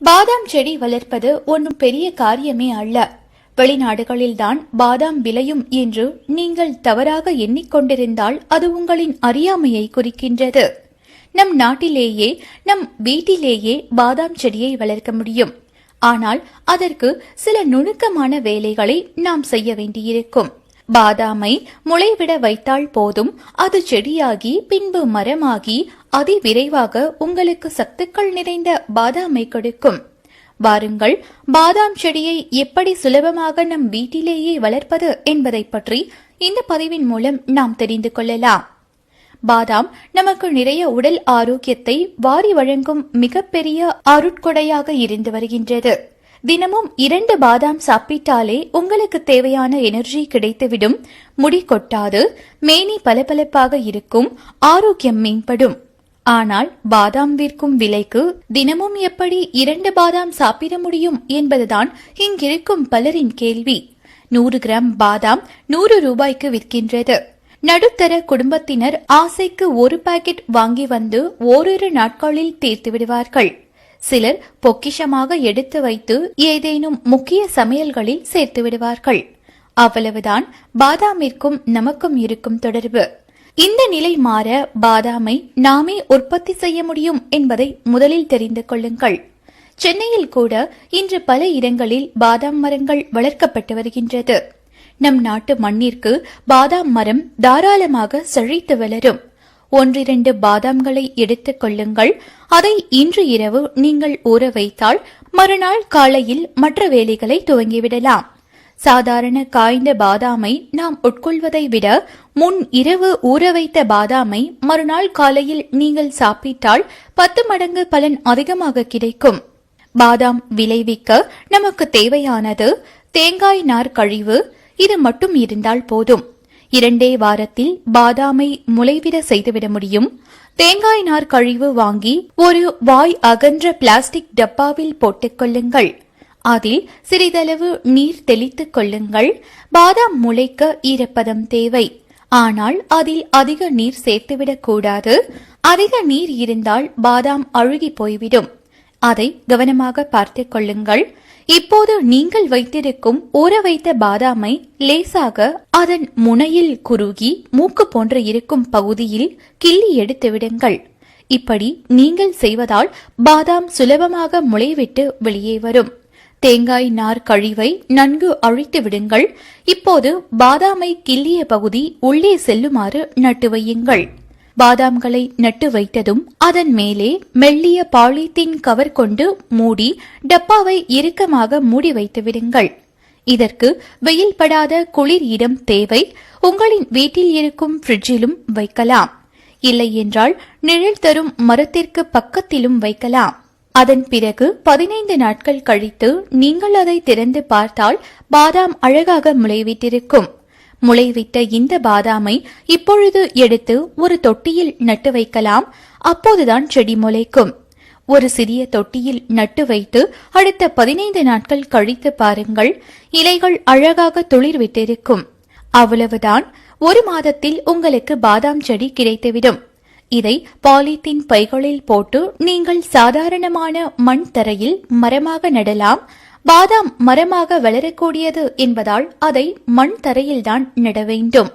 பாதாம் செடி வளர்ப்பது ஒன்றும் பெரிய காரியமே அல்ல. வெளிநாடுகளில்தான் பாதாம் விளையும் என்று நீங்கள் தவறாக எண்ணிக்கொண்டிருந்தால் அது உங்களின் அறியாமையை குறிக்கின்றது. நம் நாட்டிலேயே நம் வீட்டிலேயே பாதாம் செடியை வளர்க்க முடியும். ஆனால் அதற்கு சில நுணுக்கமான வேலைகளை நாம் செய்ய வேண்டியிருக்கும். பாதாமை முளைவிட வைத்தால் போதும், அது செடியாகி பின்பு மரமாகி அதிவிரைவாக உங்களுக்கு சத்துக்கள் நிறைந்த பாதாமை கொடுக்கும். வாருங்கள், பாதாம் செடியை எப்படி சுலபமாக நம் வீட்டிலேயே வளர்ப்பது என்பதை பற்றி இந்த பதிவின் மூலம் நாம் தெரிந்து கொள்ளலாம். பாதாம் நமக்கு நிறைய உடல் ஆரோக்கியத்தை வாரி வழங்கும் மிகப்பெரிய அருட்கொடையாக இருந்து வருகின்றது. தினமும் 2 பாதாம் சாப்பிட்டாலே உங்களுக்கு தேவையான எனர்ஜி கிடைத்துவிடும். முடி கொட்டாது, மேனி பளபளப்பாக இருக்கும், ஆரோக்கியம் மேம்படும். ஆனால் பாதாம் விற்கும் விலைக்கு தினமும் எப்படி 2 பாதாம் சாப்பிட முடியும் என்பதுதான் இங்கிருக்கும் பலரின் கேள்வி. 100 கிராம் பாதாம் 100 ரூபாய்க்கு விற்கின்றது. நடுத்தர குடும்பத்தினர் ஆசைக்கு 1 பாக்கெட் வாங்கி வந்து ஓரிரு நாட்களில் தீர்த்து விடுவார்கள். சிலர் பொக்கிஷமாக எடுத்து வைத்து ஏதேனும் முக்கிய சமையல்களில் சேர்த்து விடுவார்கள். அவ்வளவுதான் பாதாமிற்கும் நமக்கும் இருக்கும் தொடர்பு. இந்த நிலை மாற பாதாமை நாமே உற்பத்தி செய்ய முடியும் என்பதை முதலில் தெரிந்து கொள்ளுங்கள். சென்னையில் கூட இன்று பல இடங்களில் பாதாம் மரங்கள் வளர்க்கப்பட்டு வருகின்றது. நம் நாட்டு மண்ணிற்கு பாதாம் மரம் தாராளமாக செழித்து வளரும். 1-2 பாதாம்களை எடுத்துக் கொள்ளுங்கள். அதை இன்று இரவு நீங்கள் ஊற வைத்தால் மறுநாள் காலையில் மற்ற வேலைகளை துவங்கிவிடலாம். சாதாரண காய்ந்த பாதாமை நாம் உட்கொள்வதை விட முன் இரவு ஊற வைத்த பாதாமை மறுநாள் காலையில் நீங்கள் சாப்பிட்டால் 10 மடங்கு பலன் அதிகமாக கிடைக்கும். பாதாம் விளைவிக்க நமக்கு தேவையானது தேங்காய் நார் கழிவு. இது மட்டும் இருந்தால் போதும். 2 வாரத்தில் பாதாமை முளைவிட செய்துவிட முடியும். தேங்காய் நார் கழிவு வாங்கி ஒரு வாய் அகன்ற பிளாஸ்டிக் டப்பாவில் போட்டுக் கொள்ளுங்கள். அதில் சிறிதளவு நீர் தெளித்துக் கொள்ளுங்கள். பாதாம் முளைக்க ஈரப்பதம் தேவை. ஆனால் அதில் அதிக நீர் சேர்த்துவிடக் கூடாது. அதிக நீர் இருந்தால் பாதாம் அழுகி போய்விடும். அதை கவனமாக பார்த்துக் கொள்ளுங்கள். இப்போது நீங்கள் வைத்திருக்கும் ஊற வைத்த பாதாமை லேசாக அதன் முனையில் குறுகி மூக்கு போன்று இருக்கும் பகுதியில் கிள்ளி எடுத்து விடுங்கள். இப்படி நீங்கள் செய்வதால் பாதாம் சுலபமாக முளைவிட்டு வெளியே வரும். தேங்காய் நார் கழிவை நன்கு அழித்து விடுங்கள். இப்போது பாதாமை கிள்ளிய பகுதி உள்ளே செல்லுமாறு நட்டு வையுங்கள். பாதாம்களை நட்டு வைத்ததும் அதன் மேலே மெல்லிய பாலித்தீன் கவர் கொண்டு மூடி டப்பாவை இறுக்கமாக மூடி வைத்து விடுங்கள். இதற்கு வெயில் படாத குளிர் இடம் தேவை. உங்களின் வீட்டில் இருக்கும் ஃப்ரிட்ஜிலும் வைக்கலாம். இல்லை என்றால் நிழல் தரும் மரத்திற்கு பக்கத்திலும் வைக்கலாம். அதன் பிறகு 15 நாட்கள் கழித்து நீங்கள் அதை திறந்து பார்த்தால் பாதாம் அழகாக முளைவிட்டிருக்கும். முளைவிட்ட இந்த பாதாமை இப்பொழுது எடுத்து ஒரு தொட்டியில் நட்டு வைக்கலாம். அப்போதுதான் செடி முளைக்கும். ஒரு சிறிய தொட்டியில் நட்டு வைத்து அடுத்த 15 நாட்கள் கழித்து பாருங்கள். இலைகள் அழகாக துளிர் விட்டிருக்கும். அவ்வளவுதான். 1 மாதத்தில் உங்களுக்கு பாதாம் செடி கிடைத்துவிடும். இதை பாலித்தீன் பைகளில் போட்டு நீங்கள் சாதாரணமான மண் தரையில் மரமாக நடலாம். பாதாம் மரமாக வளரக்கூடியது என்பதால் அதை மண் தரையில்தான் நட வேண்டும்.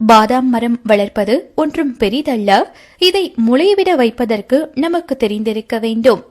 பாதாம் மரம் வளர்ப்பது ஒன்றும் பெரிதல்ல. இதை முளைவிட வைப்பதற்கு நமக்கு தெரிந்திருக்க வேண்டும்.